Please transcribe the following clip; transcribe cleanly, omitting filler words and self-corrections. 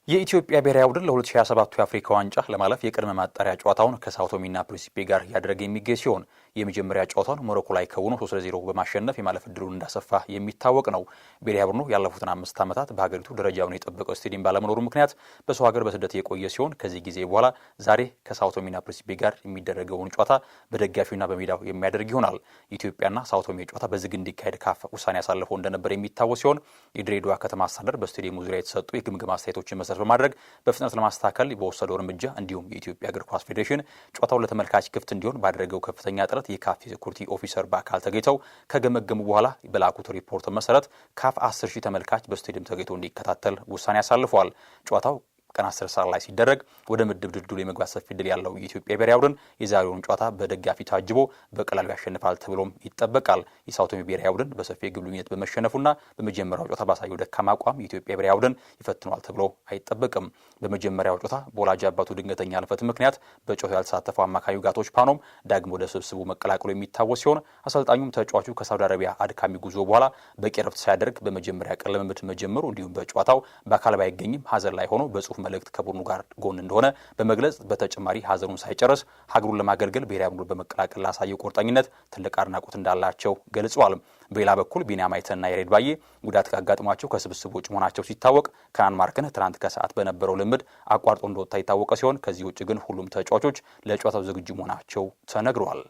የኢትዮጵያ ብሔራዊ ቡድን ለ2027 የአፍሪካ ዋንጫ ለማለፍ የቅድመ ማጣሪያ ጨዋታውን ከሳኦ ቶሜና ፕሪንሲፔ ጋር ያደረገ የሚገኝ ሲሆን የመጀመሪያ ጨዋታውን ሞሮኮ ላይ ከውኖ 3-0 በማሸነፍ የማለፍ እድሉን እንዳሰፋ የሚታወቅ ነው። ብሔራዊ ቡድኑ ያለፉትን 5 ዓመታት በሀገሪቱ ደረጃውን የጠበቀው ስቴዲየም ባለመኖሩ ምክንያት በሰው ሀገር በስደት የቆየ ሲሆን ከዚህ ጊዜ በኋላ ዛሬ ከሳኦ ቶሜና ፕሪንሲፔ ጋር የሚደረገውን ጨዋታ በደጋፊውና በሜዳው የሚያደርግ ይሆናል። ኢትዮጵያና ሳኦ ቶሜ ጨዋታ በዝግ እንዲካሄድ ካፍ ውሳኔ ያሳለፈው እንደነበር የሚታወስ ሲሆን የድሬዳዋ ከተማ አስተዳደር በስቴዲየሙ ዙሪያ የተሰጡ የግምገማ አስተያየቶችን መሰረት በማድረግ በፍጥነት ለማስተካከል በወሰደው እርምጃ እንዲሁም የኢትዮጵያ እግር ኳስ ፌዴሬሽን ጨዋታው ለተመልካች ክፍት እንዲሆን ባደረገው ከፍተኛ ጥረት የካፍ ሴኩሪቲ ኦፊሰር በአካል ተገኝተው ከገመገሙ በኋላ በላኩት ሪፖርት መሰረት ካፍ 10,000 ተመልካች በስቴዲየም ተገኝቶ እንዲከታተል ውሳኔ አሳልፈዋል። ጨዋታው ቀን 10 ሰዓት ላይ ሲደረግ ወደ ምድብ ድልድሉ የመግባት ሰፊ ዕድል ያለው የኢትዮጵያ ብሔራዊ ቡድን የዛሬውን ጨዋታ በደጋፊ ታጅቦ በቀላሉ ያሸንፋል ተብሎም ይጠበቃል። የሳኦ ቶሜ ብሔራዊ ቡድን በሰፊ የግብ ልዩነት በመሸነፉና በመጀመሪያው ጨዋታ ባሳየው ደካማ አቋም የኢትዮጵያ ብሔራዊ ቡድን ይፈትነዋል ተብሎ አይጠበቅም። በመጀመሪያው ጨዋታ በወላጅ አባቱ ድንገተኛ ህልፈት ምክንያት በጨዋታው ያልተሳተፈው አማካዩ ጋቶች ፓኖም ዳግም ወደ ስብስቡ መቀላቀሉ የሚታወስ ሲሆን አሰልጣኙም ተጫዋቹ ከሳውዲ አረቢያ አድካሚ ጉዞ በኋላ በቂ ረፍት ሳያደርግ በመጀመሪያ ቀን ልምምድ መጀመሩ እንዲሁም በጨዋታው በአካል ባይገኝም ሀዘን ላይ ሆኖ በጽሁፍ መልእክት ከቡድኑ ጋር ጎን እንደሆነ በመግለጽ በተጨማሪ ሀዘኑን ሳይጨርስ ሀገሩን ለማገልገል ብሔራዊ ቡድኑን በመቀላቀል ላሳየው ቁርጠኝነት ትልቅ አድናቆት እንዳላቸው ገልጸዋል። በሌላ በኩል ቢኒያም አይተንና ያሬድ ባዬ ጉዳት ካጋጥሟቸው ከስብስቡ ውጭ መሆናቸው ሲታወቅ ከናን ማርክን ትናንት ከሰዓት በነበረው ልምድ አቋርጦ እንደወጣ የታወቀ ሲሆን ከዚህ ውጭ ግን ሁሉም ተጫዋቾች ለጨዋታው ዝግጁ መሆናቸው ተነግሯል።